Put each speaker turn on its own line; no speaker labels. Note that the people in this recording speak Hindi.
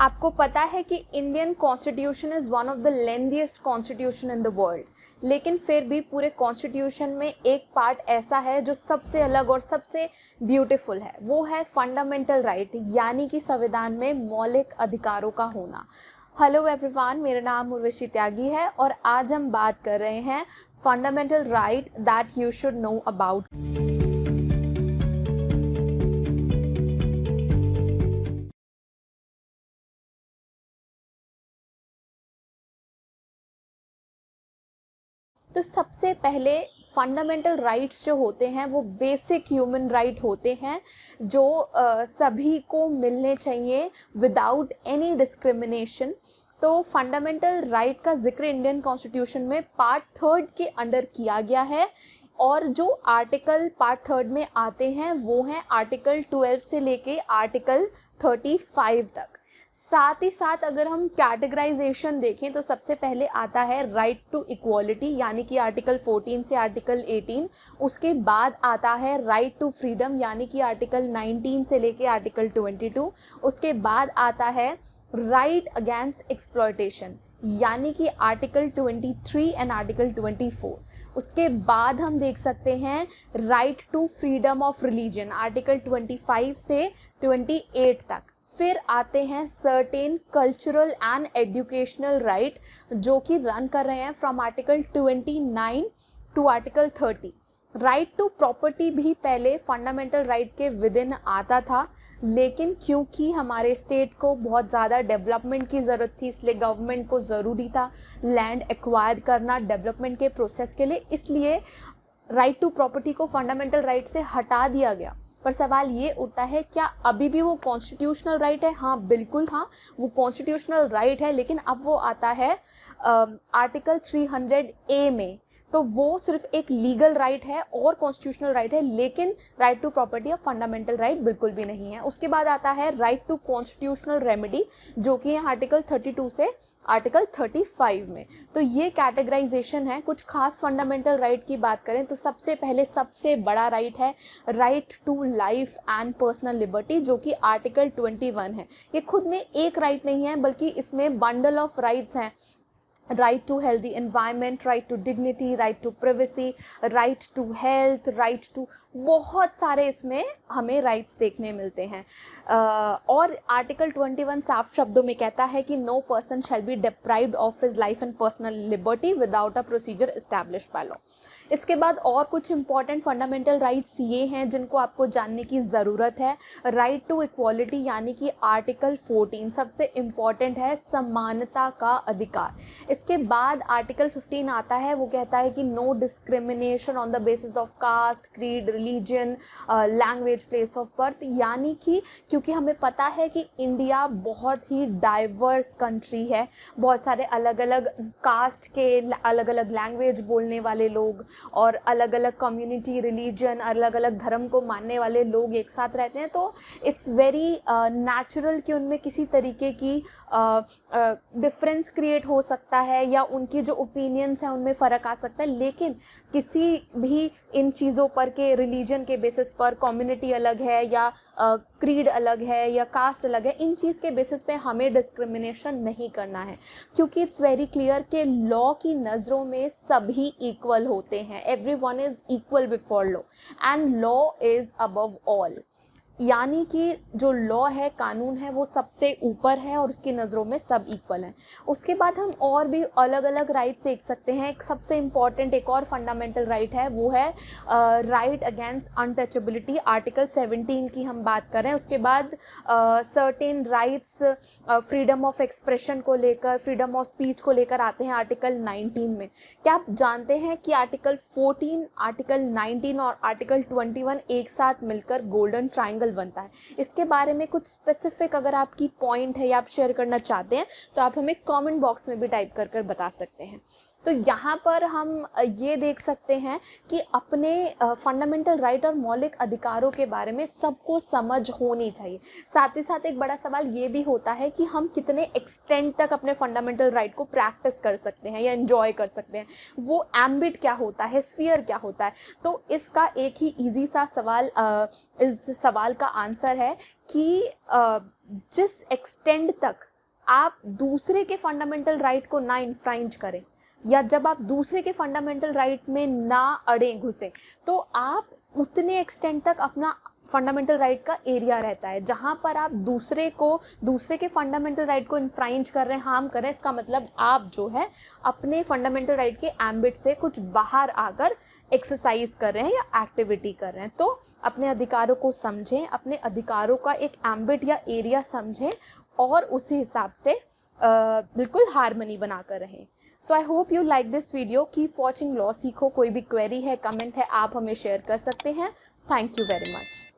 आपको पता है कि Indian constitution is one of the lengthiest constitution in the world, लेकिन फिर भी पूरे कॉन्स्टिट्यूशन में एक पार्ट ऐसा है जो सबसे अलग और सबसे ब्यूटीफुल है, वो है फंडामेंटल राइट, यानी कि संविधान में मौलिक अधिकारों का होना। हेलो एवरीवन, मेरा नाम उर्वशी त्यागी है और आज हम बात कर रहे हैं fundamental right that you should know about. तो सबसे पहले फंडामेंटल राइट्स जो होते हैं वो बेसिक ह्यूमन राइट होते हैं जो सभी को मिलने चाहिए विदाउट एनी डिस्क्रिमिनेशन। तो फंडामेंटल राइट का जिक्र इंडियन कॉन्स्टिट्यूशन में पार्ट 3 के अंडर किया गया है और जो आर्टिकल पार्ट 3 में आते हैं वो हैं आर्टिकल 12 से लेके आर्टिकल 35 तक। साथ ही साथ अगर हम कैटेगराइजेशन देखें तो सबसे पहले आता है राइट टू इक्वालिटी, यानी कि आर्टिकल 14 से आर्टिकल 18। उसके बाद आता है राइट टू फ्रीडम, यानी कि आर्टिकल 19 से लेके आर्टिकल 22। उसके बाद आता है राइट अगेंस्ट एक्सप्लॉयटेशन, यानी कि आर्टिकल 23 एंड आर्टिकल 24। उसके बाद हम देख सकते हैं right to freedom of religion, article 25 से 28 तक। फिर आते हैं certain cultural and educational right जो कि रन कर रहे हैं from article 29 to article 30। Right to property भी पहले फंडामेंटल राइट के विद इन आता था, लेकिन क्योंकि हमारे स्टेट को बहुत ज़्यादा डेवलपमेंट की ज़रूरत थी, इसलिए गवर्नमेंट को ज़रूरी था लैंड एक्वायर करना डेवलपमेंट के प्रोसेस के लिए, इसलिए राइट टू प्रॉपर्टी को फंडामेंटल राइट से हटा दिया गया। पर सवाल ये उठता है, क्या अभी भी वो कॉन्स्टिट्यूशनल राइट है? हाँ, बिल्कुल हाँ, वो कॉन्स्टिट्यूशनल राइट है, लेकिन अब वो आता है आर्टिकल 300A में। तो वो सिर्फ एक लीगल राइट है और कॉन्स्टिट्यूशनल राइट है, लेकिन राइट टू प्रॉपर्टी और फंडामेंटल राइट बिल्कुल भी नहीं है। उसके बाद आता है राइट टू कॉन्स्टिट्यूशनल रेमेडी जो कि है आर्टिकल 32 से आर्टिकल 35 में। तो ये कैटेगराइजेशन है। कुछ खास फंडामेंटल राइट की बात करें तो सबसे पहले सबसे बड़ा राइट है right to life and personal liberty जो कि आर्टिकल 21 है। ये खुद में एक राइट नहीं है, बल्कि इसमें बंडल ऑफ राइट्स हैं। Right to healthy environment, right to dignity, right to privacy, right to health, right to, बहुत सारे इसमें हमें राइट्स देखने मिलते हैं। और आर्टिकल 21 साफ शब्दों में कहता है कि no person shall be deprived of his life and personal liberty without a procedure established by law. इसके बाद और कुछ इंपॉर्टेंट फंडामेंटल राइट्स ये हैं जिनको आपको जानने की ज़रूरत है। राइट टू इक्वालिटी, यानी कि आर्टिकल 14 सबसे इम्पॉर्टेंट है, समानता का अधिकार। इसके बाद आर्टिकल 15 आता है, वो कहता है कि no discrimination on the basis of caste, creed, religion, language, place of birth, यानी कि क्योंकि हमें पता है कि इंडिया बहुत ही डाइवर्स कंट्री है, बहुत सारे अलग अलग कास्ट के अलग अलग लैंग्वेज बोलने वाले लोग और अलग अलग कम्युनिटी, रिलीजन, अलग अलग धर्म को मानने वाले लोग एक साथ रहते हैं, तो इट्स वेरी नेचुरल कि उनमें किसी तरीके की डिफरेंस क्रिएट हो सकता है या उनकी जो ओपिनियंस हैं उनमें फ़र्क आ सकता है। लेकिन किसी भी इन चीज़ों पर के रिलीजन के बेसिस पर कम्युनिटी अलग है या क्रीड अलग है या कास्ट अलग है, इन चीज़ के बेसिस पे हमें डिस्क्रिमिनेशन नहीं करना है, क्योंकि इट्स वेरी क्लियर कि लॉ की नज़रों में सभी इक्वल होते हैं। Everyone is equal before law and law is above all, यानी कि जो लॉ है, कानून है, वो सबसे ऊपर है और उसकी नज़रों में सब इक्वल हैं। उसके बाद हम और भी अलग अलग राइट्स देख सकते हैं। एक सबसे इम्पॉर्टेंट एक और फंडामेंटल राइट है, वो है राइट अगेंस्ट अनटचेबिलिटी, आर्टिकल 17 की हम बात करें। उसके बाद certain rights freedom of expression को लेकर, फ्रीडम ऑफ स्पीच को लेकर आते हैं आर्टिकल 19 में। क्या आप जानते हैं कि आर्टिकल 14, आर्टिकल 19 और आर्टिकल 21 एक साथ मिलकर गोल्डन ट्राइंगल बनता है? इसके बारे में कुछ स्पेसिफिक अगर आपकी पॉइंट है या आप शेयर करना चाहते हैं तो आप हमें कमेंट बॉक्स में भी टाइप कर बता सकते हैं। तो यहाँ पर हम ये देख सकते हैं कि अपने फंडामेंटल राइट और मौलिक अधिकारों के बारे में सबको समझ होनी चाहिए। साथ ही साथ एक बड़ा सवाल ये भी होता है कि हम कितने एक्सटेंड तक अपने फंडामेंटल राइट को प्रैक्टिस कर सकते हैं या एंजॉय कर सकते हैं, वो एम्बिट क्या होता है, स्फीयर क्या होता है। तो इसका एक ही ईजी सा सवाल इस सवाल का आंसर है कि जिस एक्सटेंड तक आप दूसरे के फंडामेंटल राइट को ना इन्फ्राइंज करें, या जब आप दूसरे के फंडामेंटल राइट में ना अड़े घुसे, तो आप उतने एक्सटेंड तक अपना फंडामेंटल राइट का एरिया रहता है। जहाँ पर आप दूसरे के फंडामेंटल राइट को इन्फ्राइंज कर रहे हैं, हार्म कर रहे हैं, इसका मतलब आप जो है अपने फंडामेंटल राइट के एम्बिट से कुछ बाहर आकर एक्सरसाइज कर रहे हैं या एक्टिविटी कर रहे हैं। तो अपने अधिकारों को समझें, अपने अधिकारों का एक एम्बिट या एरिया समझें और उसी हिसाब से बिल्कुल हार्मनी बनाकर रहें। So I hope you like this video. Keep watching law सीखो। कोई भी क्वेरी है, कमेंट है, आप हमें शेयर कर सकते हैं। Thank you very much.